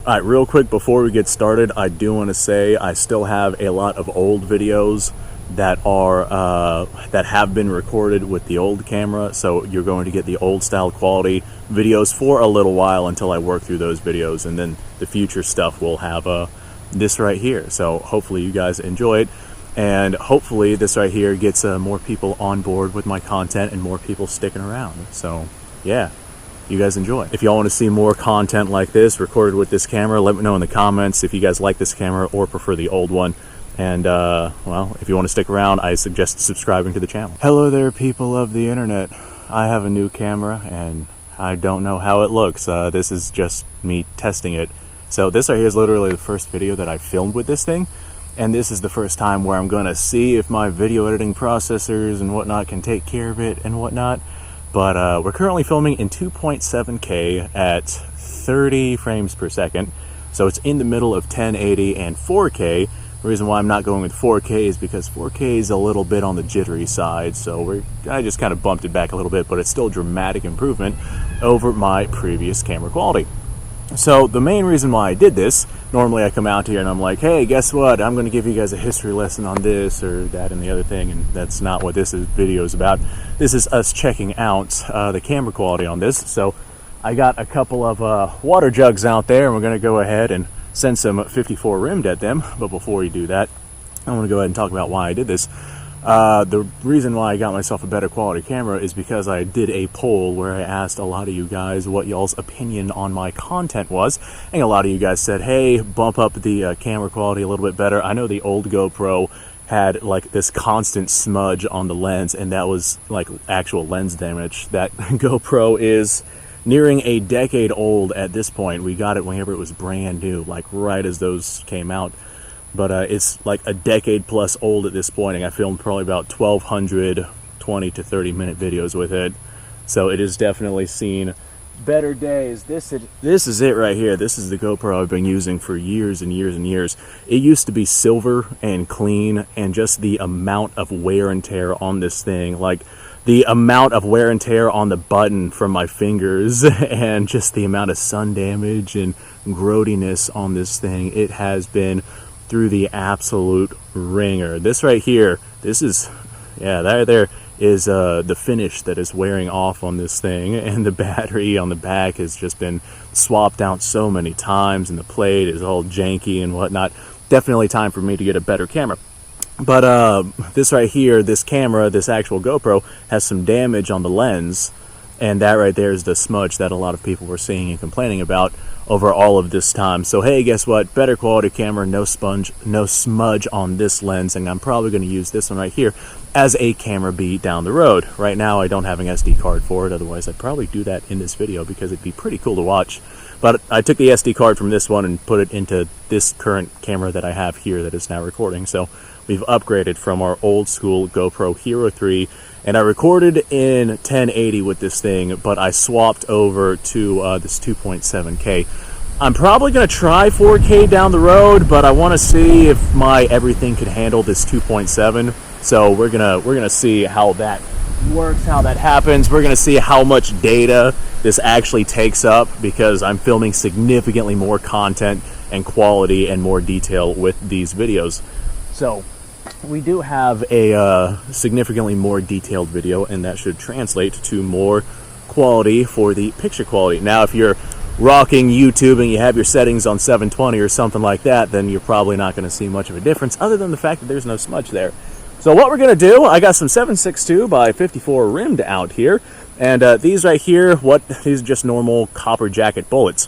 All right, real quick before we get started, I do want to say I still have a lot of old videos that are that have been recorded with the old camera, so you're going to get the old style quality videos for a little while until I work through those videos, and then the future stuff will have this right here. So hopefully you guys enjoy it, and hopefully this right here gets more people on board with my content and more people sticking around. So yeah, you guys enjoy. If y'all want to see more content like this recorded with this camera, let me know in the comments if you guys like this camera or prefer the old one. And well, if you want to stick around, I suggest subscribing to the channel. Hello there, people of the internet. I have a new camera and I don't know how it looks. This is just me testing it. So this right here is literally the first video that I filmed with this thing, and this is the first time where I'm gonna see if my video editing processors and whatnot can take care of it and whatnot. But we're currently filming in 2.7K at 30 frames per second. So it's in the middle of 1080 and 4K. The reason why I'm not going with 4K is because 4K is a little bit on the jittery side. So I just kind of bumped it back a little bit, but it's still a dramatic improvement over my previous camera quality. So the main reason why I did this, normally I come out here and I'm like, hey, guess what? I'm going to give you guys a history lesson on this or that and the other thing, and that's not what this video is about. This is us checking out the camera quality on this. So I got a couple of water jugs out there, and we're going to go ahead and send some 54 rimmed at them. But before we do that, I want to go ahead and talk about why I did this. The reason why I got myself a better quality camera is because I did a poll where I asked a lot of you guys what y'all's opinion on my content was, and a lot of you guys said, hey, bump up the camera quality a little bit better. I know the old GoPro had like this constant smudge on the lens, and that was like actual lens damage. That GoPro is nearing a decade old at this point. We got it whenever it was brand new, like right as those came out. But it's like a decade plus old at this point, and I filmed probably about 1,200 20 to 30 minute videos with it. So it has definitely seen better days. This is it right here. This is the GoPro I've been using for years and years and years. It used to be silver and clean, and just the amount of wear and tear on this thing, like the amount of wear and tear on the button from my fingers and just the amount of sun damage and growtiness on this thing, it has been through the absolute ringer. This right here, this is, yeah, there is the finish that is wearing off on this thing, and the battery on the back has just been swapped out so many times, and the plate is all janky and whatnot. Definitely time for me to get a better camera. But this right here, this camera, this actual GoPro, has some damage on the lens, and that right there is the smudge that a lot of people were seeing and complaining about over all of this time. So hey, guess what? Better quality camera, no smudge on this lens, and I'm probably going to use this one right here as a camera B down the road. Right now I don't have an SD card for it, otherwise I'd probably do that in this video because it'd be pretty cool to watch. But I took the SD card from this one and put it into this current camera that I have here that is now recording. So we've upgraded from our old school GoPro Hero 3, and I recorded in 1080 with this thing, but I swapped over to this 2.7K. I'm probably going to try 4K down the road, but I want to see if my everything could handle this 2.7. So we're gonna see how that works, how that happens. We're gonna see how much data this actually takes up, because I'm filming significantly more content and quality and more detail with these videos. So we do have a significantly more detailed video, and that should translate to more quality for the picture quality. Now, if you're rocking YouTube and you have your settings on 720 or something like that, then you're probably not going to see much of a difference, other than the fact that there's no smudge there. So what we're going to do, I got some 7.62 by 54 rimmed out here, and these right here, these are just normal copper jacket bullets.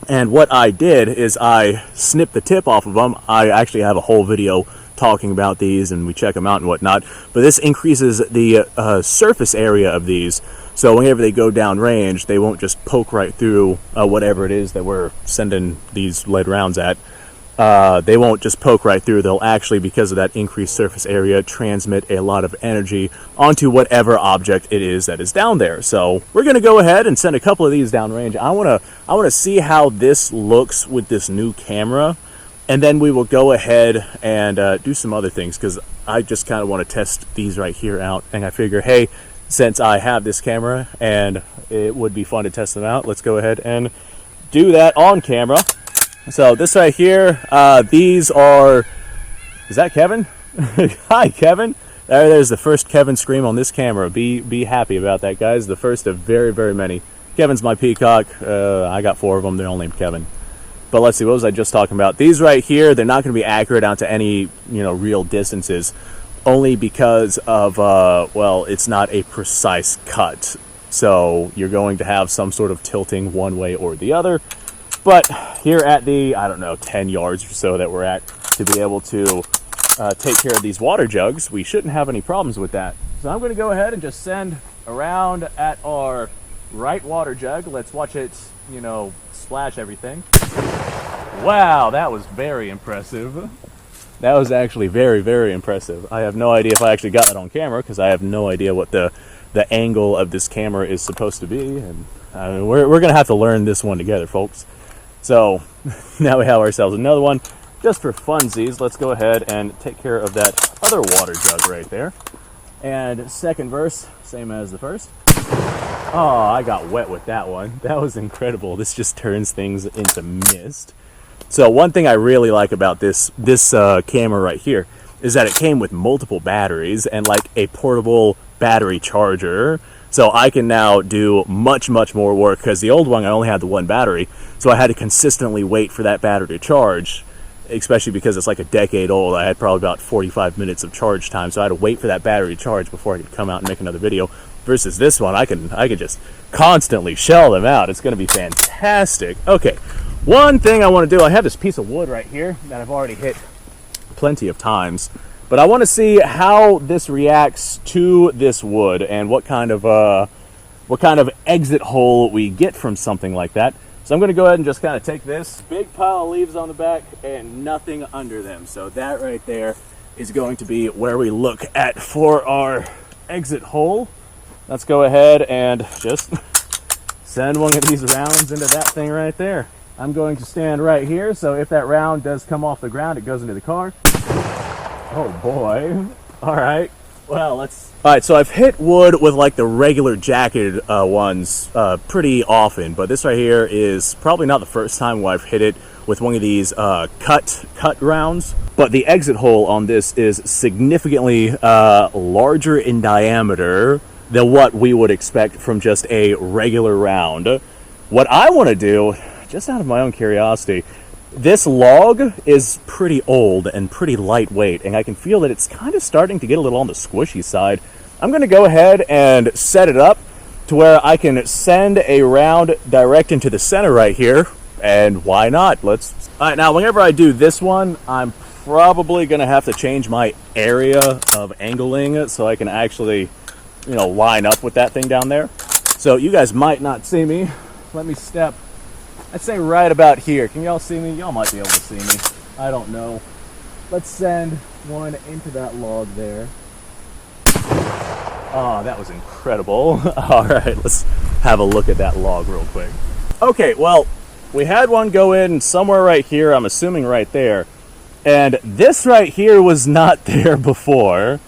And what I did is I snipped the tip off of them. I actually have a whole video talking about these, and we check them out and whatnot, but this increases the surface area of these, so whenever they go down range, they won't just poke right through whatever it is that we're sending these lead rounds at. They won't just poke right through. They'll actually, because of that increased surface area, transmit a lot of energy onto whatever object it is that is down there. So we're going to go ahead and send a couple of these down range. I want to see how this looks with this new camera, and then we will go ahead and do some other things, because I just kind of want to test these right here out, and I figure, hey, since I have this camera and it would be fun to test them out, let's go ahead and do that on camera. So this right here, these are, is that Kevin? Hi, Kevin. There's the first Kevin scream on this camera. Be happy about that, guys. The first of very, very many. Kevin's my peacock. I got 4 of them. They're all named Kevin. But let's see, what was I just talking about? These right here, they're not going to be accurate out to any, real distances, only because of, well, it's not a precise cut. So you're going to have some sort of tilting one way or the other. But here at the, I don't know, 10 yards or so that we're at, to be able to take care of these water jugs, we shouldn't have any problems with that. So I'm going to go ahead and just send around at our right water jug. Let's watch it, splash everything. Wow, that was very impressive. That was actually very, very impressive. I have no idea if I actually got that on camera, because I have no idea what the angle of this camera is supposed to be. And we're going to have to learn this one together, folks. So now we have ourselves another one. Just for funsies, let's go ahead and take care of that other water jug right there. And second verse, same as the first. Oh, I got wet with that one. That was incredible. This just turns things into mist. So one thing I really like about this camera right here is that it came with multiple batteries and like a portable battery charger. So I can now do much, much more work, because the old one I only had the one battery. So I had to consistently wait for that battery to charge, especially because it's like a decade old. I had probably about 45 minutes of charge time. So I had to wait for that battery to charge before I could come out and make another video. Versus this one, I can just constantly shell them out. It's going to be fantastic. Okay. One thing I want to do, I have this piece of wood right here that I've already hit plenty of times, but I want to see how this reacts to this wood and what kind of exit hole we get from something like that. So I'm going to go ahead and just kind of take this big pile of leaves on the back and nothing under them. So that right there is going to be where we look at for our exit hole. Let's go ahead and just send one of these rounds into that thing right there. I'm going to stand right here, so if that round does come off the ground, it goes into the car. Oh boy. All right. Well, let's... All right, so I've hit wood with like the regular jacketed ones pretty often, but this right here is probably not the first time where I've hit it with one of these cut rounds. But the exit hole on this is significantly larger in diameter than what we would expect from just a regular round. What I want to do, just out of my own curiosity, this log is pretty old and pretty lightweight, and I can feel that it's kind of starting to get a little on the squishy side. I'm going to go ahead and set it up to where I can send a round direct into the center right here, and why not? All right, now whenever I do this one, I'm probably going to have to change my area of angling so I can actually, line up with that thing down there. So you guys might not see me. Let me step, I'd say right about here. Can y'all see me? Y'all might be able to see me. I don't know. Let's send one into that log there. Oh, that was incredible. All right, let's have a look at that log real quick. Okay, well, we had one go in somewhere right here. I'm assuming right there. And this right here was not there before.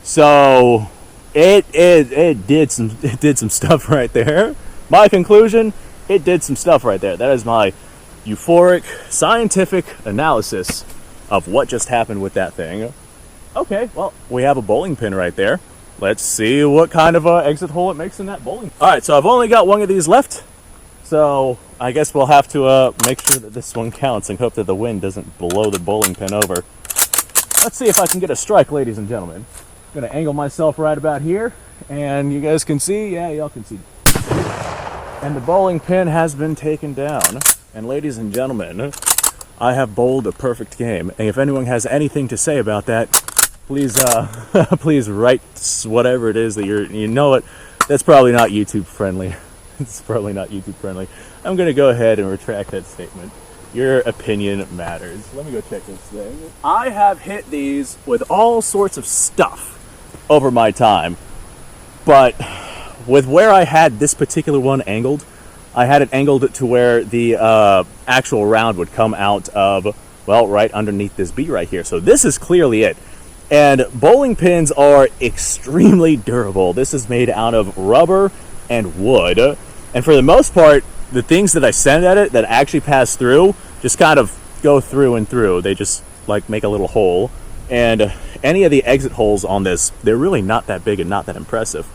So it did some stuff right there. My conclusion, it did some stuff right there. That is my euphoric scientific analysis of what just happened with that thing. Okay, well, we have a bowling pin right there. Let's see what kind of exit hole it makes in that bowling pin. All right, so I've only got one of these left. So I guess we'll have to make sure that this one counts and hope that the wind doesn't blow the bowling pin over. Let's see if I can get a strike, ladies and gentlemen. I'm gonna angle myself right about here, and you guys can see, yeah, y'all can see. And the bowling pin has been taken down. And ladies and gentlemen, I have bowled a perfect game. And if anyone has anything to say about that, please, please write whatever it is that you know it. That's probably not YouTube friendly. It's probably not YouTube friendly. I'm gonna go ahead and retract that statement. Your opinion matters. Let me go check this thing. I have hit these with all sorts of stuff over my time, but with where I had this particular one angled, I had it angled to where the actual round would come out of, well, right underneath this B right here. So this is clearly it. And bowling pins are extremely durable. This is made out of rubber and wood. And for the most part, the things that I send at it that actually pass through just kind of go through and through. They just like make a little hole. And any of the exit holes on this, they're really not that big and not that impressive.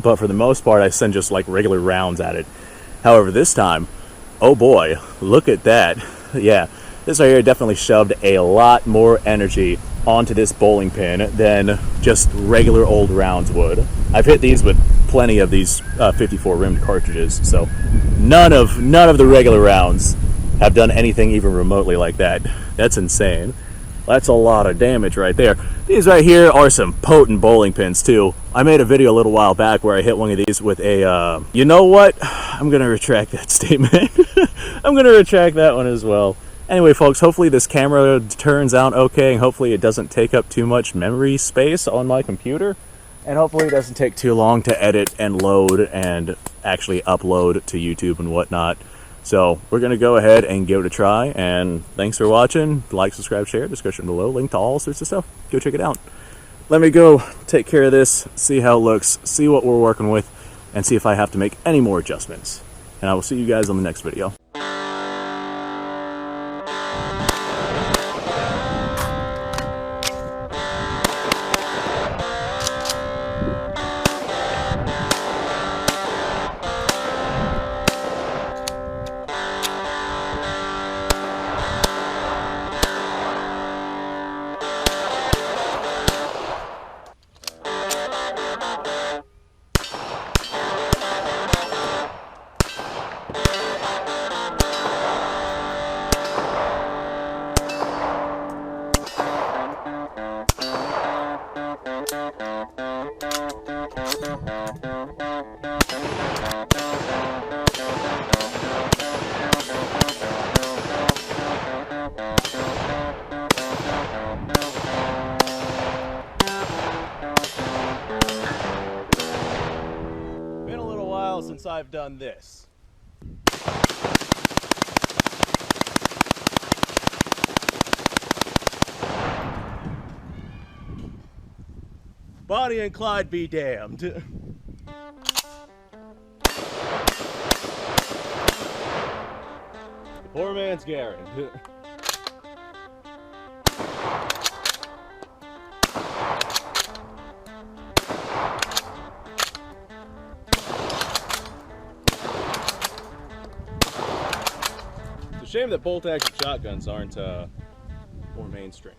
But for the most part, I send just like regular rounds at it. However, this time, oh boy, look at that. Yeah, this right here definitely shoved a lot more energy onto this bowling pin than just regular old rounds would. I've hit these with plenty of these 54 rimmed cartridges, so none of the regular rounds have done anything even remotely like that. That's insane. That's a lot of damage right there. These right here are some potent bowling pins too. I made a video a little while back where I hit one of these with a, you know what? I'm gonna retract that statement. I'm gonna retract that one as well. Anyway, folks, hopefully this camera turns out okay, and hopefully it doesn't take up too much memory space on my computer, and hopefully it doesn't take too long to edit and load and actually upload to YouTube and whatnot. So we're going to go ahead and give it a try, and thanks for watching. Like, subscribe, share, description below, link to all sorts of stuff. Go check it out. Let me go take care of this, see how it looks, see what we're working with, and see if I have to make any more adjustments. And I will see you guys on the next video. Been a little while since I've done this. Bonnie and Clyde be damned. The poor man's Garen. It's a shame that bolt action shotguns aren't more mainstream.